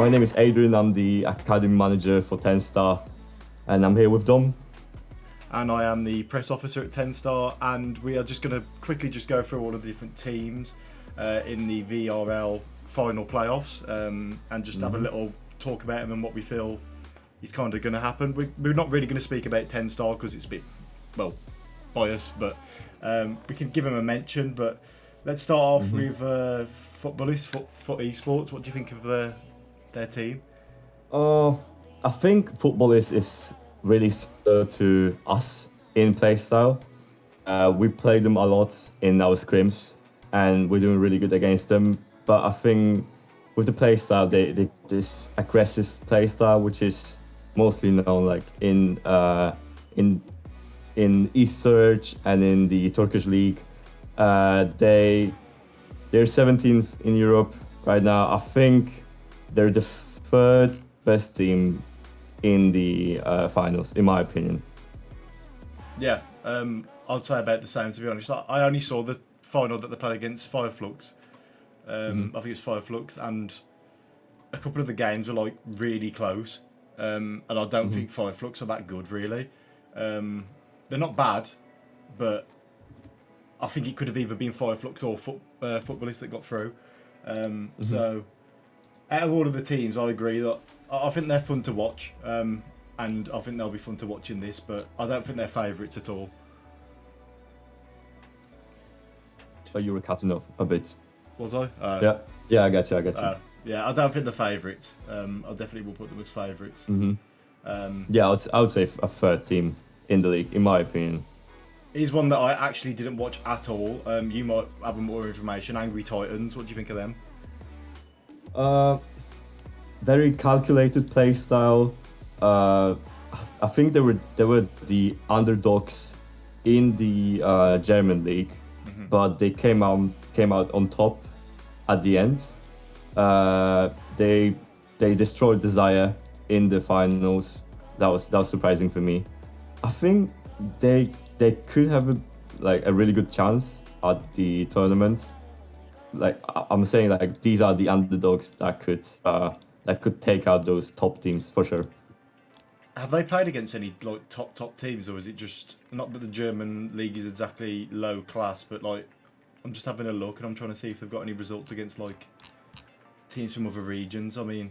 My name is Adrian. I'm the academy manager for TENSTAR, and I'm here with Dom. And I am the press officer at TENSTAR, and we are just going to quickly just go through all of the different teams in the VRL final playoffs, and just have a little talk about them and what we feel is kind of going to happen. We're not really going to speak about TENSTAR because it's a bit, well, biased, but we can give them a mention. But let's start off with Footballists, Foot Esports. What do you think of their team? I think Footballists is really similar to us in playstyle. We play them a lot in our scrims, and we're doing really good against them. But I think with the playstyle, they this aggressive playstyle, which is mostly known like in East Surge and in the Turkish League. They're 17th in Europe right now. I think they're the third best team in the finals, in my opinion. Yeah, I'd say about the same, to be honest. I only saw the final that they played against Fireflux. I think it was Fireflux, and a couple of the games were like really close. And I don't think Fireflux are that good, really. They're not bad, but I think it could have either been Fireflux or Footballists that got through. So, out of all of the teams, I agree that I think they're fun to watch, and I think they'll be fun to watch in this, but I don't think they're favourites at all. Oh, you were cutting off a bit. Was I? Yeah, I get you. Yeah, I don't think they're favourites. I definitely will put them as favourites. Yeah, I would say a third team in the league, in my opinion. Here's one that I actually didn't watch at all. You might have more information. Angry Titans. What do you think of them? Very calculated play style. I think they were the underdogs in the German league, but they came out on top at the end. They destroyed Desire in the finals. That was surprising for me. I think they could have a really good chance at the tournament. Like I'm saying, like these are the underdogs that could take out those top teams for sure. Have they played against any like top teams, or is it just not that the German league is exactly low class, but like I'm just having a look and I'm trying to see if they've got any results against like teams from other regions. I mean,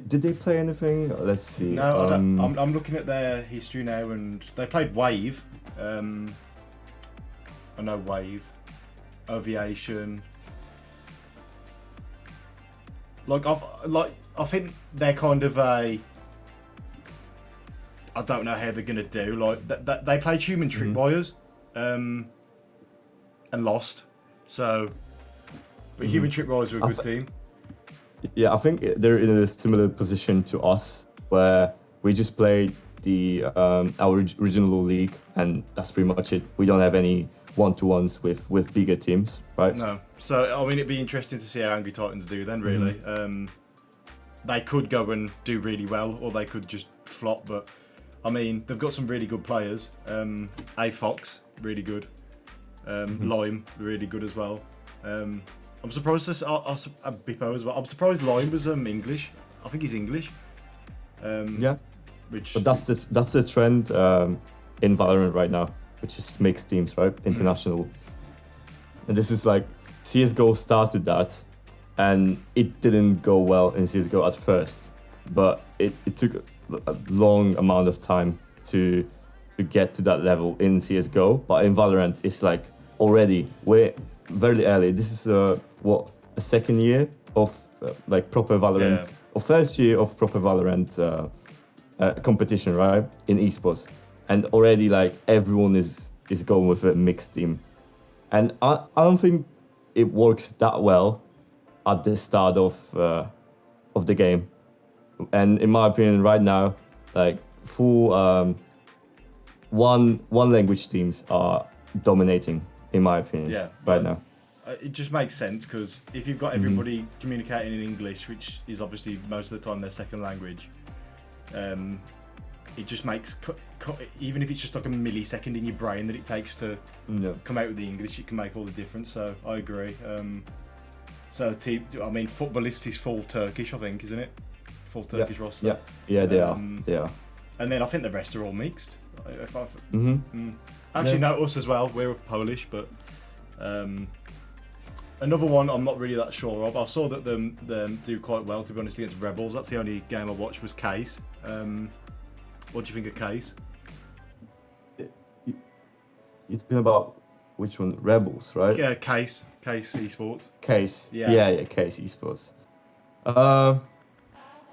did they play anything? Let's see. No, I'm looking at their history now, and they played Wave. I know Wave, Aviation. I think they're kind of a. I don't know how they're gonna do. Like they played Human Tripwires, and lost. So, but Human Tripwires were a good team. Yeah, I think they're in a similar position to us, where we just played our regional league, and that's pretty much it. We don't have any one-to-ones with bigger teams, right? No. So I mean, it'd be interesting to see how Angry Titans do then. Really, they could go and do really well, or they could just flop. But I mean, they've got some really good players. A Fox, really good. Lime, really good as well. I'm surprised this Bippo as well. I'm surprised Lime was English. I think he's English. Yeah. But that's the trend in Valorant right now, which is mixed teams, right? International. And this is like CS:GO started that, and it didn't go well in CS:GO at first, but it took a long amount of time to get to that level in CS:GO. But in Valorant, it's like already we're very early. This is a second year of like proper Valorant, or first year of proper Valorant competition, right? In esports, and already like everyone is going with a mixed team, and I don't think it works that well at the start of the game. And in my opinion, right now, like full one language teams are dominating, in my opinion. Yeah. Right now. It just makes sense, because if you've got everybody communicating in English, which is obviously most of the time their second language, it just makes even if it's just like a millisecond in your brain that it takes to come out with the English, it can make all the difference. So I agree. So Footballist is full Turkish, I think, isn't it? full Turkish roster. Yeah, they are. They are. And then I think the rest are all mixed. Actually, no, us as well. We're Polish, but another one I'm not really that sure of. I saw that them do quite well, to be honest, against Rebels. That's the only game I watched was Case. What do you think of Case? You're talking about which one? Rebels, right? Yeah, Case Esports. Case. Yeah, Case Esports.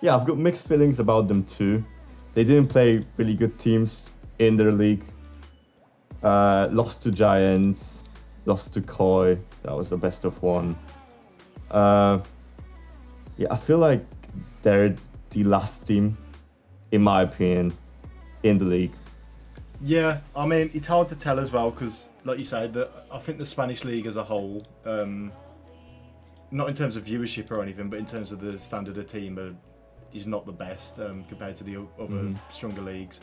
Yeah, I've got mixed feelings about them too. They didn't play really good teams in their league. Lost to Giants, lost to Koi. That was the best of one. Yeah, I feel like they're the last team, in my opinion, in the league. Yeah, I mean, it's hard to tell as well because, like you said, I think the Spanish league as a whole, not in terms of viewership or anything, but in terms of the standard of team, is not the best compared to the other stronger leagues.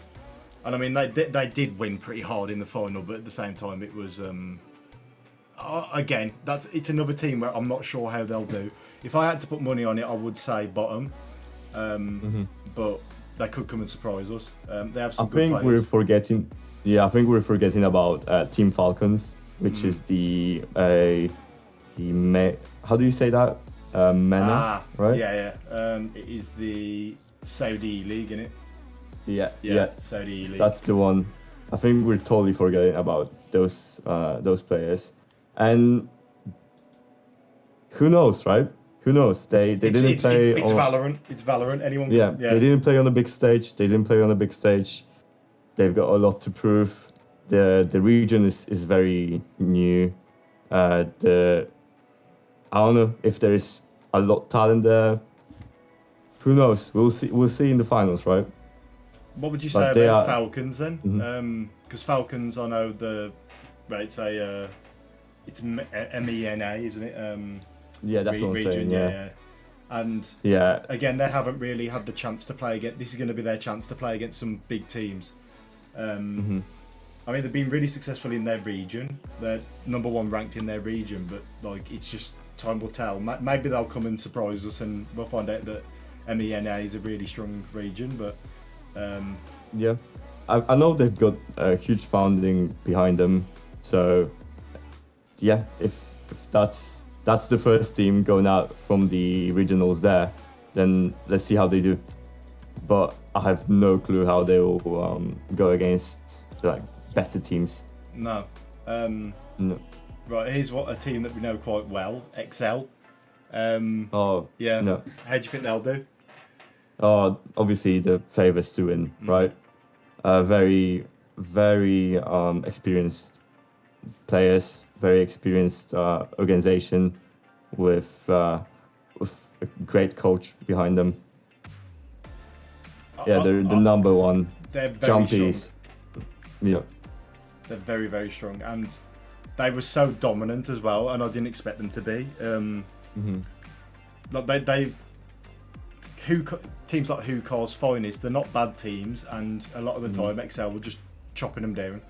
And I mean, they did win pretty hard in the final, but at the same time, it was again, it's another team where I'm not sure how they'll do. If I had to put money on it, I would say bottom, but they could come and surprise us. They have some good players. I think we're forgetting about Team Falcons, which is how do you say that? MENA, right? Yeah. It is the Saudi league, isn't it? Yeah. Saudi league. That's the one. I think we're totally forgetting about those players, and who knows, right? Who knows? They didn't play. It's Valorant. It's Valorant. Anyone? Yeah, they didn't play on a big stage. They've got a lot to prove. The region is very new. I don't know if there is a lot of talent there. Who knows? We'll see in the finals, right? What would you say about Falcons then? Because Falcons, I know it's MENA, isn't it? Yeah, that's what I'm saying. Yeah. And again, they haven't really had the chance to play against. This is going to be their chance to play against some big teams. I mean, they've been really successful in their region. They're number one ranked in their region, but like it's just time will tell. Maybe they'll come and surprise us, and we'll find out that MENA is a really strong region. But yeah, I know they've got a huge founding behind them. So yeah, if that's the first team going out from the regionals there, then let's see how they do. But I have no clue how they will go against like better teams. No. No. Right, here's a team that we know quite well, XL. Yeah. No. How do you think they'll do? Obviously the favourites to win, right? Very, very experienced players, very experienced organization with a great coach behind them. Yeah, they're the number one. They're very jumpies. Strong. Yeah. They're very, very strong, and they were so dominant as well, and I didn't expect them to be. Like teams like Hookah's Finest, they're not bad teams, and a lot of the time XL were just chopping them down.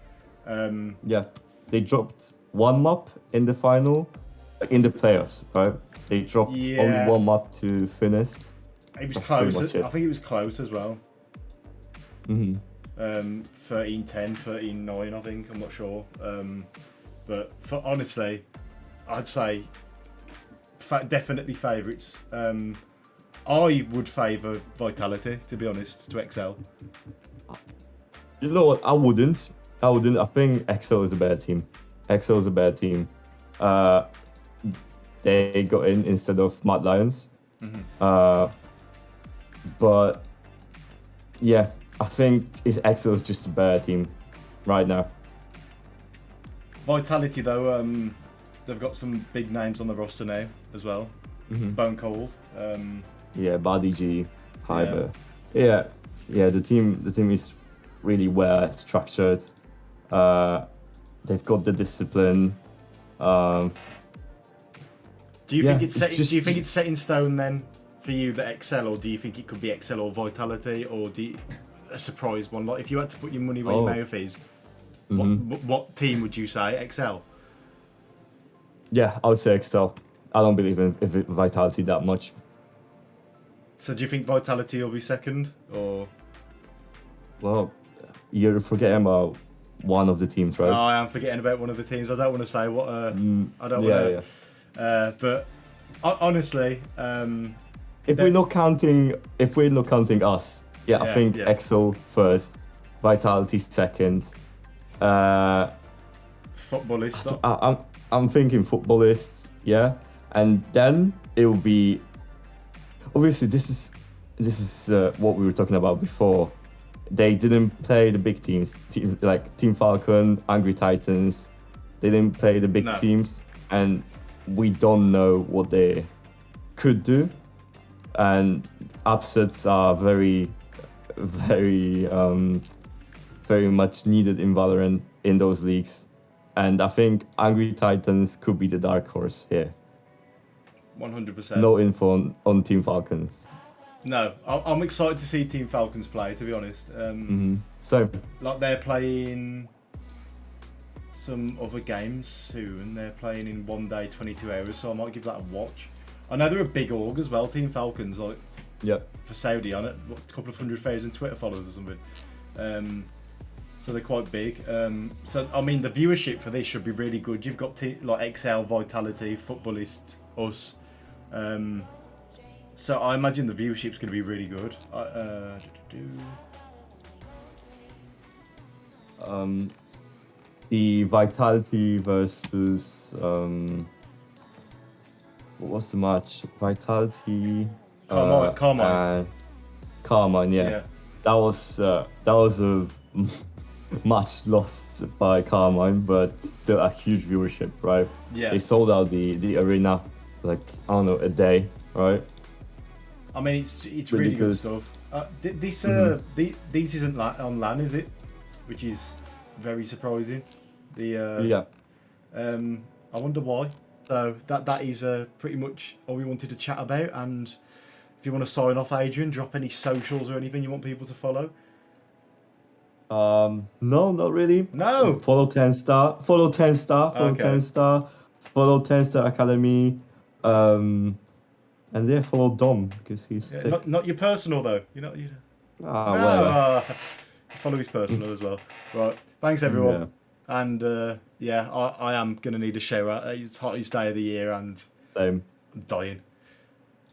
Yeah, they dropped one map in the final, in the playoffs, right? They dropped only one map to Finest. It was close. I think it was close as well. 13-10, 13-9, I think. I'm not sure. But honestly, I'd say definitely favourites. I would favour Vitality, to be honest, to XL. You know what? I wouldn't. I think XL is a better team. They got in instead of Mad Lions. But yeah, I think XL is just a better team right now. Vitality, though, they've got some big names on the roster now as well. Bone Cold. Buddy G, Hyber. Yeah, the team is really well structured. They've got the discipline. Do you think it's set? Do you think it's set in stone then for you that XL, or do you think it could be XL or Vitality, or a surprise one? Like if you had to put your money where your mouth is, what team would you say? XL? Yeah, I would say XL. I don't believe in Vitality that much. So do you think Vitality will be second, or? Well, you're forgetting about one of the teams, right? No, I am forgetting about one of the teams. I don't want to say what. I don't want to. Yeah. But honestly, if we're not counting us, I think Excel first, Vitality second. Footballist. I'm thinking footballist, yeah, and then it will be. Obviously, this is what we were talking about before. They didn't play the big teams like Team Falcon, Angry Titans. They didn't play the big teams, and we don't know what they could do. And upsets are very, very, very much needed in Valorant in those leagues. And I think Angry Titans could be the dark horse here. 100%. No info on Team Falcons. No, I'm excited to see Team Falcons play, to be honest. So, like, they're playing some other games soon. They're playing in 1 day, 22 hours, so I might give that a watch. I know they're a big org as well, Team Falcons, like for Saudi on it, a couple of 100,000 Twitter followers or something. So they're quite big. So I mean, the viewership for this should be really good. You've got like XL, Vitality, Footballist, us. So I imagine the viewership's going to be really good. The Vitality versus what was the match? Vitality. Carmine. Carmine, yeah. That was a match lost by Carmine, but still a huge viewership, right? Yeah. They sold out the arena, like, I don't know, a day, right? I mean, it's really good stuff. This isn't on LAN, is it? Which is very surprising. I wonder why. So that is pretty much all we wanted to chat about. And if you want to sign off, Adrian, drop any socials or anything you want people to follow. No, not really. No. Follow TENSTAR. Follow TENSTAR. Follow TENSTAR Academy. And follow Dom because he's sick. Not your personal though. You're not. Whatever. Follow his personal as well. Right. Thanks everyone. Yeah. And I am gonna need a shower. It's the hottest day of the year, and Same. I'm dying.